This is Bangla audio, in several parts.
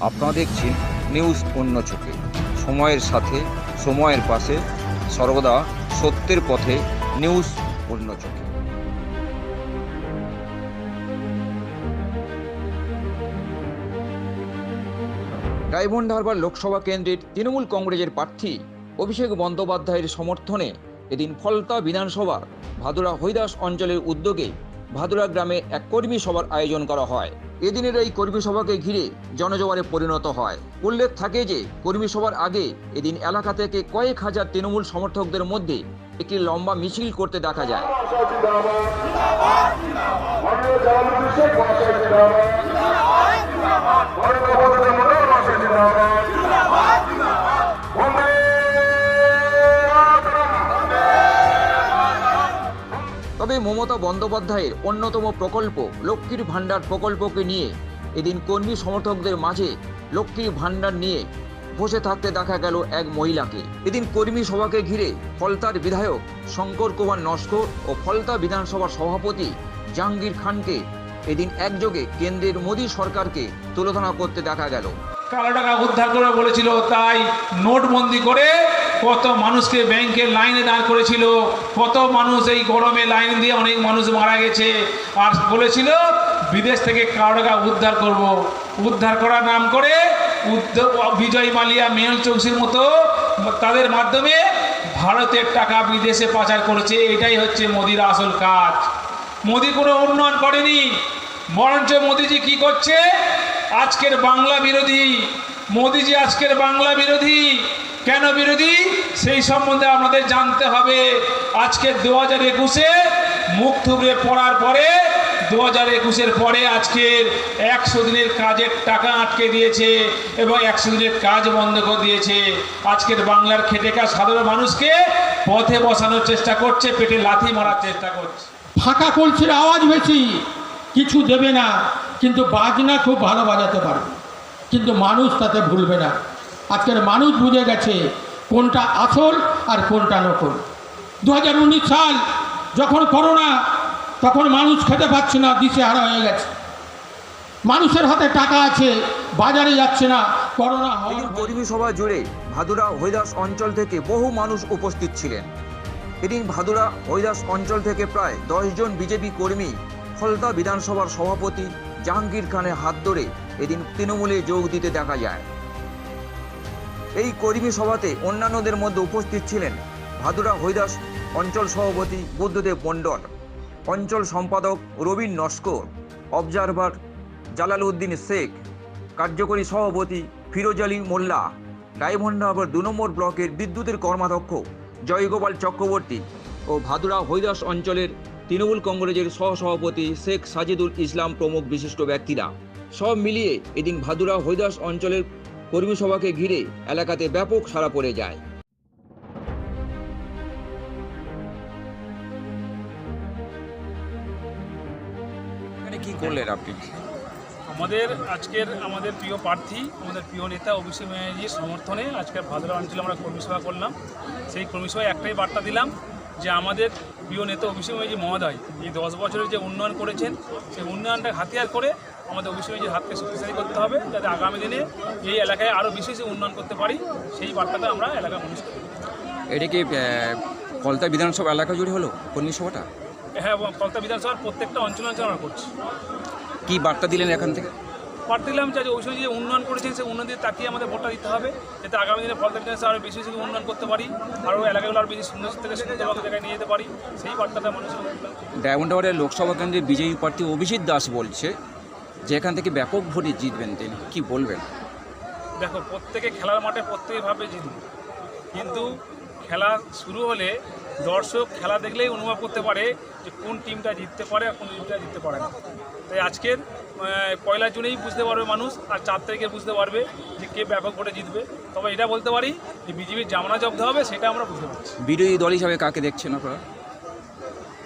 আপনারা দেখছেন নিউজ অন্য চোখে, সময়ের সাথে সময়ের পাশে, সর্বদা সত্যের পথে। নিউজ অন্য চোখে। ডায়মন্ড হারবার লোকসভা কেন্দ্রের তৃণমূল কংগ্রেসের প্রার্থী অভিষেক বন্দ্যোপাধ্যায়ের সমর্থনে এদিন ফলতা বিধানসভার ভাদুরা হরিদাস অঞ্চলের উদ্যোগে ভাদুরা গ্রামে এক কর্মী সভার আয়োজন করা হয়। এদিনের এই কর্মী সভাকে ঘিরে জনজোয়ারে পরিণত হয়। উল্লেখ থাকে যে কর্মী সভার আগে এদিন এলাকা থেকে কয়েক হাজার তৃণমূল সমর্থকদের মধ্যে একটি লম্বা মিছিল করতে দেখা যায়। তবে মমতা বন্দ্যোপাধ্যায়ের অন্যতম প্রকল্প লক্ষ্মীর ভাণ্ডার প্রকল্পকে নিয়ে এদিন কর্মী সমর্থকদের মাঝে লক্ষ্মীর ভাণ্ডার নিয়ে বসে থাকতে দেখা গেল এক মহিলাকে। এদিন কর্মী সভাকে ঘিরে ফলতার বিধায়ক শঙ্কর কুমার নস্কর ও ফলতা বিধানসভার সভাপতি জাহাঙ্গীর খানকে এদিন একযোগে কেন্দ্রের মোদী সরকারকে তুলোধনা করতে দেখা গেল। কালো টাকা উদ্ধার করে বলেছিল, তাই নোটবন্দি করে কত মানুষকে ব্যাংকের লাইনে দাঁড় করেছিল, কত মানুষ এই গরমে লাইন দিয়ে অনেক মানুষ মারা গেছে। আর বলেছিল বিদেশ থেকে কালো টাকা উদ্ধার করব। উদ্ধার করার নাম করে বিজয় মালিয়া, মেহুল চৌকসির মতো তাদের মাধ্যমে ভারতের টাকা বিদেশে পাচার করেছে। এটাই হচ্ছে মোদির আসল কাজ। মোদি কোনো উন্নয়ন করেনি, বরঞ্চ মোদিজি কি করছে, আজকের বাংলা বিরোধী। মোদিজি আজকের বাংলা বিরোধী। কেন বিরোধী সেই সম্বন্ধে আপনাদের জানতে হবে। আজকে 2021-এ মুখ থুবড়ে পড়ার পরে 2021-এর পরে আজকের 100 দিনের কাজের টাকা আটকে দিয়েছে এবং 100 দিনের কাজ বন্ধ করে দিয়েছে। আজকের বাংলার খেটে খাওয়া সাধারণ মানুষকে পথে বসানোর চেষ্টা করছে, পেটে লাথি মারার চেষ্টা করছে। ফাঁকা কলসির আওয়াজ বেশি, কিছু দেবে না, কিন্তু বাজনা খুব ভালো বাজাতে পারবে, কিন্তু মানুষ তাতে ভুলবে না। আজকের মানুষ বুঝে গেছে কোনটা আসল আর কোনটা নকল। 2019 সাল যখন করোনা, তখন মানুষ খেতে পাচ্ছে না, দিশেহারা হয়ে গেছে। মানুষের হাতে টাকা আছে, বাজারে যাচ্ছে না। করোনা কর্মী সভা জুড়ে ভাদুরা হরিদাস অঞ্চল থেকে বহু মানুষ উপস্থিত ছিলেন। এদিন ভাদুরা হরিদাস অঞ্চল থেকে প্রায় 10 জন বিজেপি কর্মী ফলতা বিধানসভার সভাপতি জাহাঙ্গীর খানের হাত ধরে এদিন তৃণমূলে যোগ দিতে দেখা যায়। এই কর্মী সভাতে অন্যান্যদের মধ্যে উপস্থিত ছিলেন ভাদুরা হরিদাস অঞ্চল সভাপতি বুদ্ধদেব মণ্ডল, অঞ্চল সম্পাদক রবীন নস্কর, অবজারভার জালালউদ্দিন শেখ, কার্যকরী সভাপতি ফিরোজ আলী মোল্লা, ডায়মন্ড হারবার 2 নম্বর ব্লকের বিদ্যুতের কর্মাধ্যক্ষ জয়গোপাল চক্রবর্তী ও ভাদুরা হরিদাস অঞ্চলের তৃণমূল কংগ্রেসের সহসভাপতি শেখ সাজিদুল ইসলাম প্রমুখ বিশিষ্ট ব্যক্তিরা। সব মিলিয়ে এদিন ভাদুরা হরিদাস অঞ্চলের কর্মী সভাকে ঘিরে এলাকাতে ব্যাপক সাড়া পড়ে যায়। এখানে কি করলেন আপনি? আমাদের প্রিয় প্রার্থী, আমাদের প্রিয় নেতা অভিষেক ব্যানার্জির সমর্থনে আজকের ভাদুরা অঞ্চলে আমরা কর্মী সভা করলাম। সেই কর্মী সভায় একটাই বার্তা দিলাম যে আমাদের প্রিয় নেতা অভিষেক ব্যানার্জি মহোদয় এই 10 বছরের যে উন্নয়ন করেছেন, সেই উন্নয়নটাকে হাতিয়ার করে আমাদের অভিষেক ব্যানার্জির হাতকে শক্তিশালী করতে হবে, যাতে আগামী দিনে এই এলাকায় আরও বিশেষ উন্নয়ন করতে পারি। সেই বার্তাটা আমরা এলাকার মানুষ করি। এটা কি ফলতা বিধানসভা এলাকা জুড়ে হলো কর্মী সভাটা? হ্যাঁ, ফলতা বিধানসভার প্রত্যেকটা অঞ্চল আমরা করছি। কি বার্তা দিলেন এখান থেকে? বার্তা দিলাম যে অভিষেক যে উন্নয়ন করেছেন, সেই উন্নয়ন দিয়ে তাকিয়ে আমাদের ভোটটা দিতে হবে, যাতে আগামী দিনে ফলতা বিধানসভা আরও বেশি বেশি উন্নয়ন করতে পারি, আরও এলাকাগুলো আরও বেশি সুন্দর থেকে সুন্দর জায়গায় নিয়ে যেতে পারি। সেই বার্তাটা মানুষের দিলাম। ডায়মন্ড হারবারের লোকসভা কেন্দ্রের বিজয়ী প্রার্থী অভিজিৎ দাস বলছে যে এখান থেকে ব্যাপক ভোটে জিতবেন তিনি, কি বলবেন? দেখো, প্রত্যেকে খেলার মাঠে প্রত্যেকভাবে জিতবে, কিন্তু খেলা শুরু হলে দর্শক খেলা দেখলেই অনুভব করতে পারে যে কোন টিমটা জিততে পারে আর কোন টিমটা জিততে পারে না। তাই আজকের 1 জুনেই বুঝতে পারবে মানুষ, আর 4 তারিখে বুঝতে পারবে যে কে ব্যাপক ভোটে জিতবে। তবে এটা বলতে পারি যে বিজেপির জামানা জব্দ হবে, সেটা আমরা বুঝতে পারছি। বিরোধী দল হিসাবে কাকে দেখছেন আপনারা?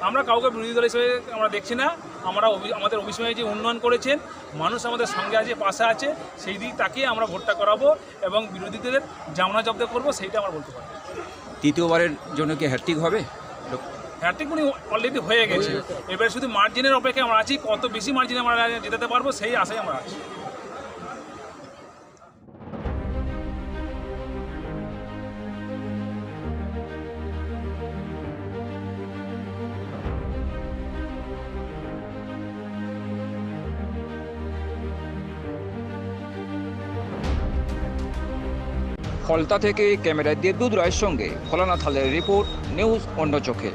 আমরা কাউকে বিরোধী দল হিসেবে আমরা দেখছি না। আমাদের অভিষেক ব্যানার্জি উন্নয়ন করেছেন, মানুষ আমাদের সঙ্গে আছে, পাশে আছে, সেই দিক তাকিয়ে আমরা ভোটটা করাবো এবং বিরোধীদের জামানা জব্দ করবো, সেইটা আমরা বলতে পারি। তৃতীয়বারের জন্য কি হ্যাট্রিক হবে? হ্যাট্রিক উনি অলরেডি হয়ে গেছে, এবার শুধু মার্জিনের অপেক্ষায় আমরা আছি। কত বেশি মার্জিনে আমরা জেতাতে পারবো সেই আশায় আমরা আছি। ফলতা থেকে ক্যামেরায় দেবদূত রায়ের সঙ্গে ভোলানাথ হালের রিপোর্ট, নিউজ অন্য চোখে।